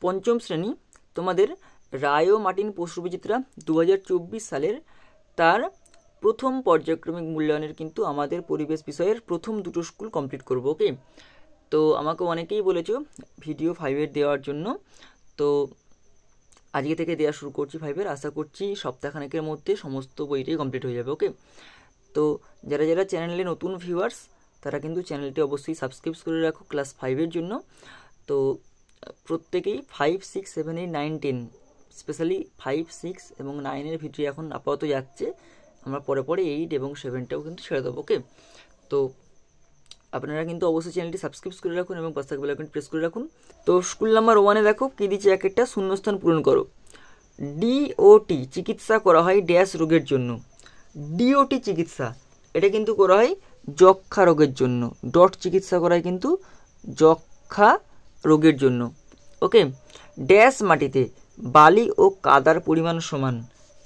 পঞ্চম শ্রেণী তোমাদের রায় ও মার্টিন প্রশ্নবিচিত্রা 2024 সালের তার প্রথম পর্যায়ক্রমিক মূল্যায়নের কিন্তু আমাদের পরিবেশ বিষয়ের প্রথম দুটো স্কুল কমপ্লিট করবো। ওকে, তো আমাকে অনেকেই বলেছো ভিডিও 5-এর দেওয়ার জন্য, তো আজকে থেকে দেওয়া শুরু করছি 5-এর। আশা করছি সপ্তাহখানেকের মধ্যে সমস্ত বইটাই কমপ্লিট হয়ে যাবে। ওকে, তো যারা যারা চ্যানেলে নতুন ভিউয়ার্স তারা কিন্তু চ্যানেলটি অবশ্যই সাবস্ক্রাইব করে রাখো ক্লাস 5-এর জন্য। তো প্রত্যেকেই 5, 6, 7, 8, 9, 10 স্পেশালি 5, 6 এবং 9-এর ভিডিও এখন আপাতত যাচ্ছে, আমরা পরে পরে 8 এবং 7টাও কিন্তু ছেড়ে দেবো। ওকে, তো আপনারা কিন্তু অবশ্যই চ্যানেলটি সাবস্ক্রাইব করে রাখুন এবং পাশে থাকা বেল আইকনটি প্রেস করে রাখুন। তো স্কুল নাম্বার 1-এ দেখো কী দিচ্ছে, এক একটা শূন্যস্থান পূরণ করো। ডিওটি চিকিৎসা করা হয় ড্যাশ রোগের জন্য। ডিওটি চিকিৎসা এটা কিন্তু করা হয় যক্ষা রোগের জন্য। ডট চিকিৎসা করা হয় কিন্তু যক্ষা রোগের জন্য। ওকে, ড্যাশ মাটিতে বালি ও কাদার পরিমাণ সমান,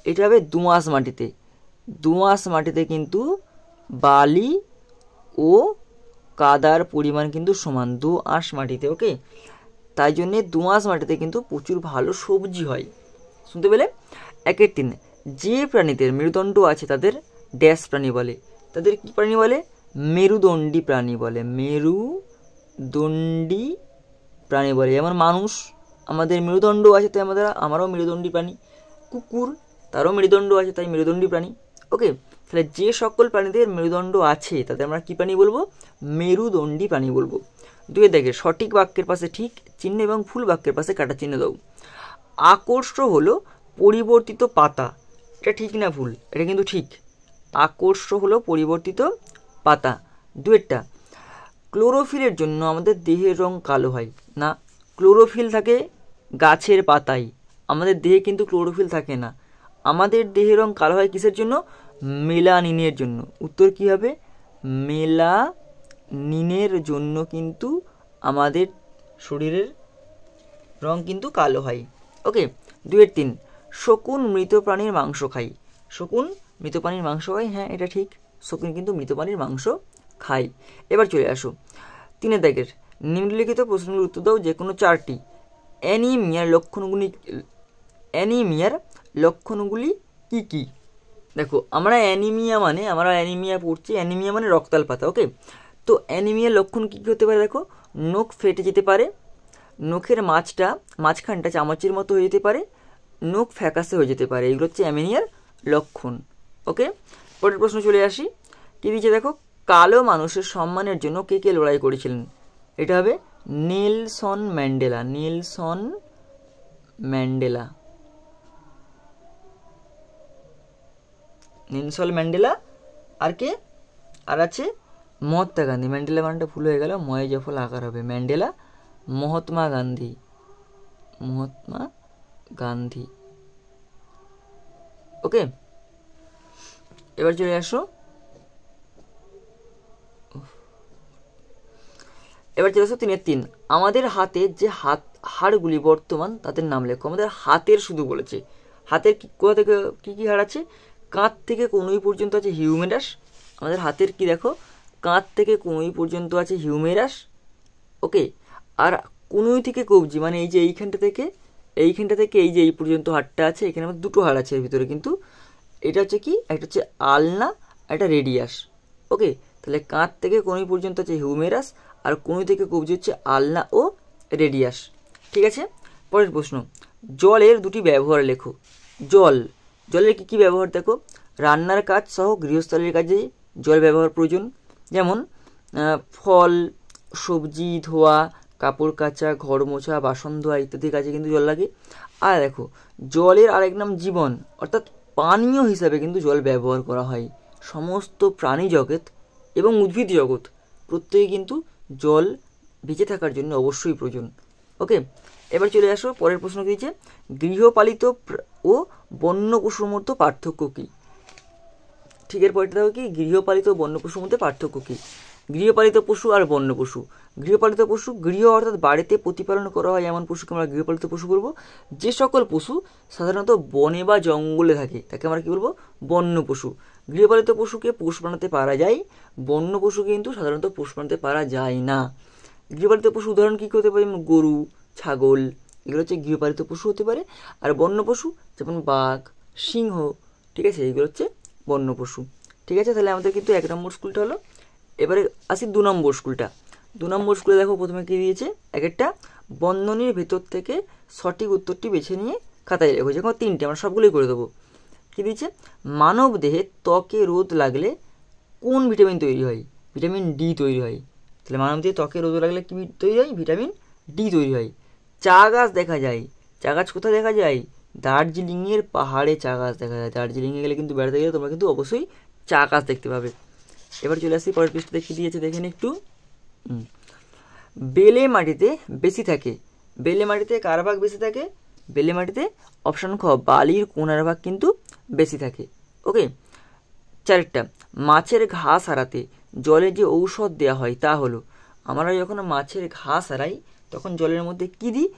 এটা হবে দোআঁশ মাটিতে। দোআঁশ মাটিতে কিন্তু বালি ও কাদার পরিমাণ কিন্তু সমান দোআঁশ মাটিতে। ওকে, তাই জন্যে দোআঁশ মাটিতে কিন্তু প্রচুর ভালো সবজি হয়। শুনতে পেলে? 1-3 যে প্রাণীদের মেরুদণ্ড আছে তাদের ড্যাশ প্রাণী বলে। তাদের কি প্রাণী বলে? মেরুদণ্ডী প্রাণী বলে। মেরুদণ্ডী প্রাণী বলে। যেমন মানুষ, আমাদের মেরুদণ্ড আছে তাই আমারও মেরুদণ্ডী প্রাণী। কুকুর, তারও মেরুদণ্ড আছে তাই মেরুদণ্ডী প্রাণী। ওকে, তাহলে যে সকল প্রাণীদের মেরুদণ্ড আছে তাদের আমরা কী প্রাণী বলবো? মেরুদণ্ডী প্রাণী বলবো। 2 দেখে সঠিক বাক্যের পাশে ঠিক চিহ্ন এবং ভুল বাক্যের পাশে কাটা চিহ্ন দাও। আকর্ষ হলো পরিবর্তিত পাতা, এটা ঠিক না ভুল? এটা কিন্তু ঠিক। আকর্ষ হলো পরিবর্তিত পাতা। 2টা ক্লোরোফিলের জন্য আমাদের দেহের রং কালো হয় না। ক্লোরোফিল থাকে গাছের পাতায়, আমাদের দেহে কিন্তু ক্লোরোফিল থাকে না। আমাদের দেহের রং কালো হয় কিসের জন্য? মেলানিনের জন্য। উত্তর কি হবে? মেলানিনের জন্য কিন্তু আমাদের শরীরের রং কিন্তু কালো হয়। ওকে, 2-3 শকুন মৃত প্রাণীর মাংস খায়। শকুন মৃত প্রাণীর মাংস খায়, হ্যাঁ এটা ঠিক। শকুন কিন্তু মৃত প্রাণীর মাংস খায়। এবার চলে আসো 3 দাগের নিম্নলিখিত প্রশ্নের উত্তর দাও যে কোনো 4টি। অ্যানিমিয়ার লক্ষণগুলি কি কি? দেখো আমরা অ্যানিমিয়া পড়ছি, অ্যানিমিয়া মানে রক্তাল্পতা। ওকে, তো অ্যানিমিয়ার লক্ষণ কী কী হতে পারে? দেখো, নখ ফেটে যেতে পারে, নখের মাঝখানটা চামচের মতো হয়ে যেতে পারে, নখ ফ্যাকাসে হয়ে যেতে পারে। এগুলো হচ্ছে অ্যানিমিয়ার লক্ষণ। ওকে, পরের প্রশ্ন চলে আসি। কী দিচ্ছে দেখো, কালো মানুষের সম্মানের জন্য কে কে লড়াই করেছিলেন? এটা হবে নেলসন ম্যান্ডেলা। Nelson Mandela. আর কে? আর আছে মহাত্মা গান্ধী। ম্যান্ডেলা মানটা ভুল হয়ে গেল, ময়ে জফল আকার হবে ম্যান্ডেলা। মহাত্মা গান্ধী। ওকে, এবার চলে আসো এবার চলে আসো 3-3 আমাদের হাতে যে হাড়গুলি বর্তমান তাদের নাম লেখো। আমাদের হাতের শুধু বলেছে, হাতের কোথা থেকে কী কী হাড় আছে? কাঁধ থেকে কনুই পর্যন্ত আছে হিউমেরাস। আমাদের হাতের কি দেখো, কাঁধ থেকে কনুই পর্যন্ত আছে হিউমেরাস। ওকে, আর কনুই থেকে কবজি মানে এই যে এইখানটা থেকে এই যে এই পর্যন্ত হাড়টা আছে, এখানে আমাদের 2টো হাড় আছে এর ভিতরে কিন্তু। এটা হচ্ছে কি, একটা হচ্ছে আলনা, একটা রেডিয়াস। ওকে, তাহলে কাঁধ থেকে কনুই পর্যন্ত আছে হিউমেরাস, আর কনুই থেকে কবজি হচ্ছে আলনা ও রেডিয়াস। ঠিক আছে, পরের প্রশ্ন, জলের 2টি ব্যবহার লেখো। জলের কী কী ব্যবহার দেখো, রান্নার কাজ সহ গৃহস্থালির কাজে জল ব্যবহার প্রয়োজন। যেমন ফল সবজি ধোয়া, কাপড় কাচা, ঘর মোছা, বাসন ধোয়া ইত্যাদি কাজে কিন্তু জল লাগে। আর দেখো, জলের আরেক নাম জীবন, অর্থাৎ পানীয় হিসাবে কিন্তু জল ব্যবহার করা হয়। সমস্ত প্রাণী জগৎ এবং উদ্ভিদ জগৎ প্রত্যেকে কিন্তু জল বেঁচে থাকার জন্য অবশ্যই প্রয়োজন। ওকে, এবার চলে আসো পরের প্রশ্ন দিয়েছে, গৃহপালিত ও বন্য পশুর মধ্যে পার্থক্য কী? ঠিক এর পরেরটা দেখো কি, গৃহপালিত ও বন্য পশুর মধ্যে পার্থক্য কী? গৃহপালিত পশু আর বন্য পশু। গৃহপালিত পশু, গৃহ অর্থাৎ বাড়িতে প্রতিপালন করা হয় এমন পশুকে আমরা গৃহপালিত পশু বলবো। যে সকল পশু সাধারণত বনে বা জঙ্গলে থাকে তাকে আমরা কী বলবো? বন্য পশু। গৃহপালিত পশুকে পোষ বানাতে পারা যায়, বন্য পশুকে কিন্তু সাধারণত পোষ বানাতে পারা যায় না। গৃহপালিত পশু উদাহরণ কী হতে পারে? গরু, ছাগল এগুলো হচ্ছে গৃহপালিত পশু হতে পারে। আর বন্য পশু যেমন বাঘ, সিংহ, ঠিক আছে, এগুলো হচ্ছে বন্য পশু। ঠিক আছে, তাহলে আমাদের কিন্তু 1 নম্বর স্কুলটা হলো। এবারে আসি 2 নম্বর স্কুলটা। 2 নম্বর স্কুলে দেখো প্রথমে কী দিয়েছে, এক একটা বন্ধনীর ভেতর থেকে সঠিক উত্তরটি বেছে নিয়ে খাতায় লেখো, যেমন 3টে, আমরা সবগুলোই করে দেবো। কী দিয়েছে, মানব দেহে ত্বকে রোদ লাগলে কোন ভিটামিন তৈরি হয়? ভিটামিন ডি তৈরি হয়। তাহলে মানব দেহে ত্বকে রোদ লাগলে কী তৈরি হয়? ভিটামিন ডি তৈরি হয়। চা গাছ দেখা যায়। চা গাছ কোথায় দেখা যায়? দার্জিলিংয়ের পাহাড়ে চা গাছ দেখা যায়। দার্জিলিংয়ে গেলে কিন্তু বেড়াতে গেলে তোমরা কিন্তু অবশ্যই চা গাছ দেখতে পাবে। এবার চলে আসি পরের পৃষ্ঠে, দেখিয়ে দিয়েছে, দেখেন একটু। বেলে মাটিতে বেশি থাকে। বেলে মাটিতে কার ভাগ বেশি থাকে? বেলে মাটিতে অপশান খ, বালির কোনার ভাগ কিন্তু বেশি থাকে। ওকে, 4টা, মাছের ঘা সারাতে জলে যে ঔষধ দেওয়া হয় তা হলো। আমরা যখন মাছের ঘা সারাই তখন জলের মধ্যে কী দিই?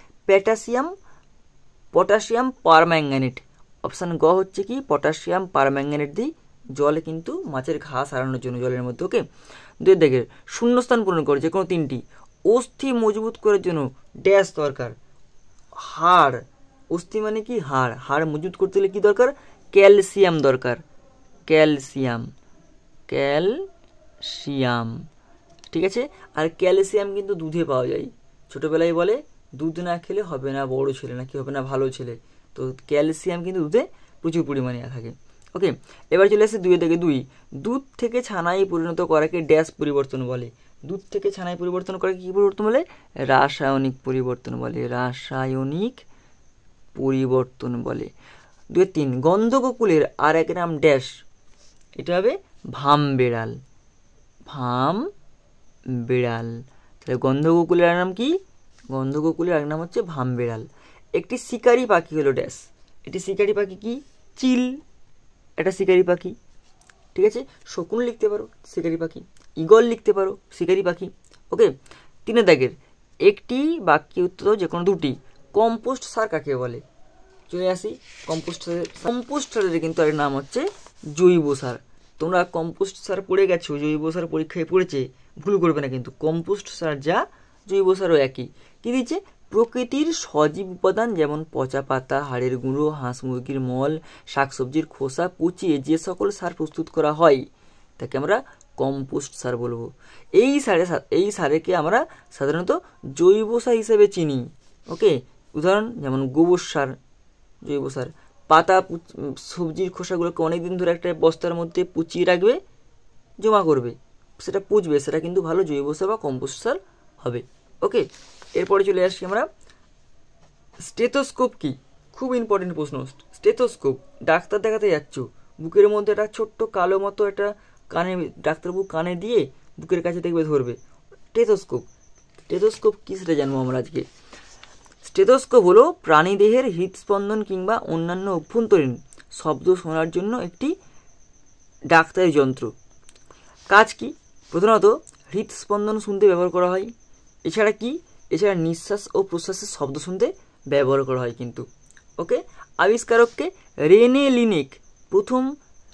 Potassium permanganate. অপশান গ হচ্ছে কি, পটাশিয়াম পারম্যাঙ্গানেট দিই জলে কিন্তু মাছের ঘা সারানোর জন্য জলের মধ্যে। ওকে, 2 দেখে শূন্যস্থান পূরণ করে যে কোনো 3টি। অস্থি মজবুত করার জন্য ড্যাশ দরকার? হাড়। অস্থি মানে কি? হাড়। হাড় মজবুত করতে হলে কী দরকার? ক্যালসিয়াম দরকার। ক্যালসিয়াম, ঠিক আছে। আর ক্যালসিয়াম কিন্তু দুধে পাওয়া যায়। ছোটোবেলায় বলে দুধ না খেলে হবে না বড় ছেলে, না কি হবে না ভালো ছেলে। তো ক্যালসিয়াম কিন্তু দুধে প্রচুর পরিমাণে থাকে। ওকে, এবার চলে আসছে 2 থেকে 2। দুধ থেকে ছানায় পরিণত করাকে ড্যাশ পরিবর্তন বলে? দুধ থেকে ছানায় পরিবর্তন করাকে কী পরিবর্তন বলে? রাসায়নিক পরিবর্তন বলে। রাসায়নিক পরিবর্তন বলে। 2-3, গন্ধগোকুলের আর এক নাম ড্যাশ? এটা হবে ভামবেড়াল। ভামবেড়াল। তাহলে গন্ধগোকুলের আর নাম কি? গন্ধগোকুলের আর নাম হচ্ছে ভামবেড়াল। একটি শিকারী পাখি হলো ড্যাশ? একটি শিকারী পাখি কি? চিল। একটা শিকারী পাখি, ঠিক আছে। শকুন লিখতে পারো, শিকারী পাখি। ঈগল লিখতে পারো, শিকারী পাখি। ওকে, 3 দাগের একটি বাক্যে উত্তর যে কোনো 2টি। কম্পোস্ট সার কাকে বলে? চলে আসি কম্পোস্ট সারের। কম্পোস্ট সারের কিন্তু এর নাম হচ্ছে জৈব সার। তোমরা কম্পোস্ট সার পড়ে গেছো, জৈব সার পরীক্ষায় পড়েছে, ভুল করবে না কিন্তু। কম্পোস্ট সার যা, জৈব সারও একই। কী দিচ্ছে? প্রকৃতির সজীব উপাদান যেমন পচা পাতা, হাড়ের গুঁড়ো, হাঁস মুরগির মল, শাকসবজির খোসা পচিয়ে যে সকল সার প্রস্তুত করা হয় তাকে আমরা কম্পোস্ট সার বলবো। এই সারকে আমরা সাধারণত জৈব সার হিসেবে চিনি। ওকে, উদাহরণ যেমন গোবর সার, জৈব সার। পাতা, সবজির খোসাগুলোকে অনেকদিন ধরে একটা বস্তার মধ্যে পচিয়ে রাখবে, জমা করবে, সেটা পচবে, সেটা কিন্তু ভালো জৈব সার বা কম্পোস্ট সার হবে। ওকে, এরপরে চলে আসছি আমরা স্টেথোস্কোপ কি? খুব ইম্পর্টেন্ট প্রশ্ন। স্টেথোস্কোপ, ডাক্তার দেখাতে যাচ্ছ, বুকের মধ্যে একটা ছোট্ট কালো মতো একটা কানে, ডাক্তারবাবু কানে দিয়ে বুকের কাছে দেখবে ধরবে, স্টেথোস্কোপ। স্টেথোস্কোপ কি সেটা জানবো আমরা আজকে। স্টেথোস্কোপ হলো প্রাণীদেহের হৃদস্পন্দন কিংবা অন্যান্য অভ্যন্তরীণ শব্দ শোনার জন্য একটি ডাক্তারি যন্ত্র। কাজ কি? প্রধানত হৃদস্পন্দন শুনতে ব্যবহার করা হয়। এছাড়া কি? এছাড়া নিঃশ্বাস ও প্রশ্বাসের শব্দ শুনতে ব্যবহার করা হয় কিন্তু। ওকে, আবিষ্কারককে? রেনে লিনেক প্রথম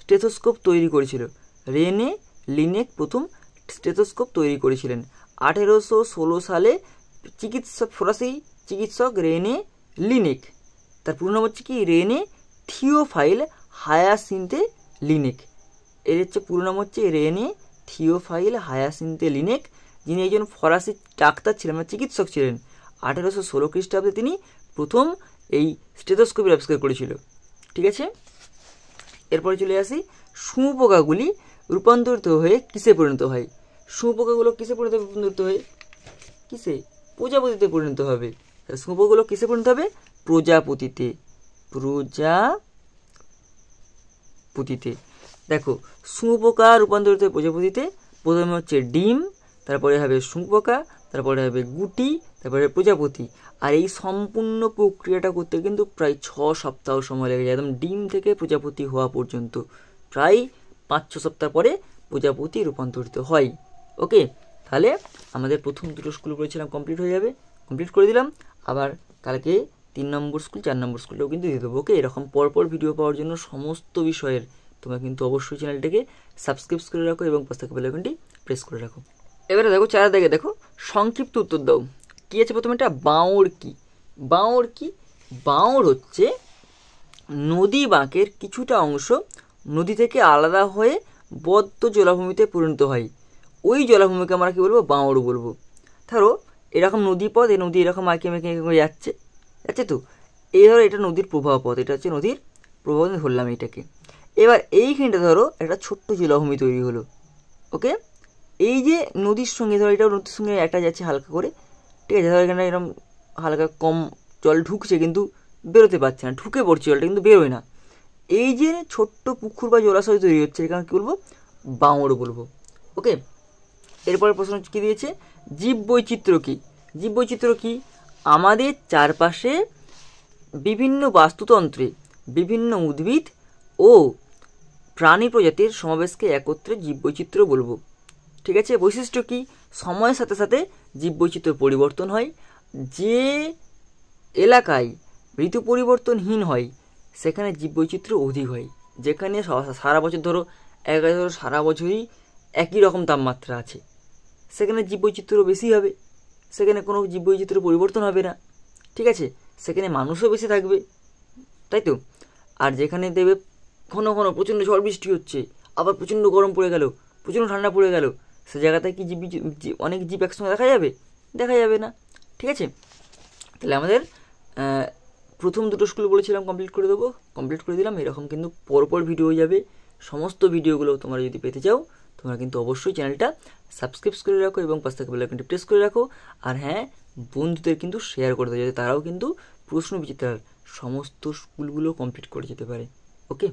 স্টেথোস্কোপ তৈরি করেছিল। রেনে লিনেক প্রথম স্টেথোস্কোপ তৈরি করেছিলেন 1816 সালে। ফরাসি চিকিৎসক রেনে লিনেক, তার পুরো নাম হচ্ছে কি? Rene Theophile Hyacinthe Laennec. এর হচ্ছে পুরো নাম হচ্ছে রেনে থিওফাইল হায়াসিন্থে লিনেক, যিনি একজন ফরাসি ডাক্তার ছিলেন, মানে চিকিৎসক ছিলেন। 1816 খ্রিস্টাব্দে তিনি প্রথম এই স্টেথোস্কোপের আবিষ্কার করেছিল। ঠিক আছে, এরপরে চলে আসি শুঁয়োপোকাগুলি রূপান্তরিত হয়ে কিসে পরিণত হয়? শুঁয়োপোকাগুলো কিসে রূপান্তরিত হয়ে? কিসে? প্রজাপতিতে পরিণত হবে। শুঁয়োপোকাগুলো কিসে পরিণত হবে? প্রজাপতিতে। প্রজাপতিতে। দেখো, শুঁয়োপোকা রূপান্তরিত প্রজাপতিতে প্রথমে হচ্ছে ডিম, তারপরে হবে শুঁয়োপোকা, তারপরে হবে গুটি, তারপরে প্রজাপতি। আর এই সম্পূর্ণ প্রক্রিয়াটা করতে কিন্তু প্রায় 6 সপ্তাহ সময় লেগে যায়, একদম ডিম থেকে প্রজাপতি হওয়া পর্যন্ত। প্রায় 5-6 সপ্তাহ পরে প্রজাপতি রূপান্তরিত হয়। ওকে, তাহলে আমাদের প্রথম 2টো স্কুল করেছিলাম কমপ্লিট হয়ে যাবে, কমপ্লিট করে দিলাম। আবার কালকে 3 নম্বর স্কুল, 4 নম্বর স্কুলটাও কিন্তু দিয়ে দেবো। ওকে, এরকম পরপর ভিডিও পাওয়ার জন্য সমস্ত বিষয়ের তোমরা কিন্তু অবশ্যই চ্যানেলটাকে সাবস্ক্রাইব করে রাখো এবং পাশে থাকা বেল আইকনটি প্রেস করে রাখো। এবারে দেখো 4 দাগে দেখো সংক্ষিপ্ত উত্তর দাও। কি আছে প্রথমে? এটা বাঁওড় কি? বাঁওড় কি? বাঁওড় হচ্ছে নদী বাঁকের কিছুটা অংশ নদী থেকে আলাদা হয়ে বদ্ধ জলাভূমিতে পরিণত হয়, ওই জলাভূমিকে আমরা কী বলবো? বাঁওড় বলবো। ধরো এরকম নদী পথ, এই নদী এরকম আঁকে মেঁকে করে যাচ্ছে, তো এই ধরো এটা নদীর প্রবাহ পথ, এটা হচ্ছে নদীর প্রবাহ, ধরলাম এইটাকে। এবার এইখানটা ধরো একটা ছোট্ট জলাভূমি তৈরি হলো, ওকে। এই যে নদীর সঙ্গে ধরো এটাও নদীর সঙ্গে একটা যাচ্ছে হালকা করে, ঠিক আছে। ধরো এখানে এরকম হালকা কম জল ঢুকছে কিন্তু বেরোতে পারছে না, ঢুকে পড়ছে জলটা কিন্তু বেরোয় না। এই যে ছোট্ট পুকুর বা জলাশয় তৈরি হচ্ছে, এখানে কী বলবো? বাঁওড় বলবো, ওকে। এরপরে প্রশ্ন কী দিয়েছে? জীববৈচিত্র্য কী? জীববৈচিত্র্য কী? আমাদের চারপাশে বিভিন্ন বাস্তুতন্ত্রে বিভিন্ন উদ্ভিদ ও প্রাণী প্রজাতির সমাবেশকে একত্রে জীববৈচিত্র্য বলবো, ঠিক আছে। বৈশিষ্ট্য কী? সময়ের সাথে সাথে জীববৈচিত্র্য পরিবর্তন হয়। যে এলাকায় ঋতু পরিবর্তনহীন হয় সেখানে জীববৈচিত্র্য অধিক হয়। যেখানে সারা বছর ধরো সারা বছরই একই রকম তাপমাত্রা আছে, সেখানে জীববৈচিত্র্য বেশি হবে, সেখানে কোনো জীববৈচিত্র্য পরিবর্তন হবে না, ঠিক আছে। সেখানে মানুষও বেশি থাকবে, তাই তো। আর যেখানে দেবে ঘন ঘন প্রচণ্ড ঝড় বৃষ্টি হচ্ছে, আবার প্রচণ্ড গরম পড়ে গেল, প্রচণ্ড ঠান্ডা পড়ে গেল, সে জায়গাতে কি অনেক জীব একসঙ্গে দেখা যাবে? দেখা যাবে না, ঠিক আছে। তাহলে আমাদের প্রথম দুটো স্কুল বলেছিলাম কমপ্লিট করে দেবো, কমপ্লিট করে দিলাম। এরকম কিন্তু পরপর ভিডিও হয়ে যাবে, সমস্ত ভিডিওগুলো তোমরা যদি পেতে চাও তোমরা কিন্তু অবশ্যই চ্যানেলটা সাবস্ক্রাইব করে রাখো এবং পাশ থেকে বেল আইকনটি প্রেস করে রাখো। আর হ্যাঁ, বন্ধুদের কিন্তু শেয়ার করে দেয় যাতে তারাও কিন্তু প্রশ্ন বিচিত্রার সমস্ত স্কুলগুলো কমপ্লিট করে যেতে পারে, ওকে।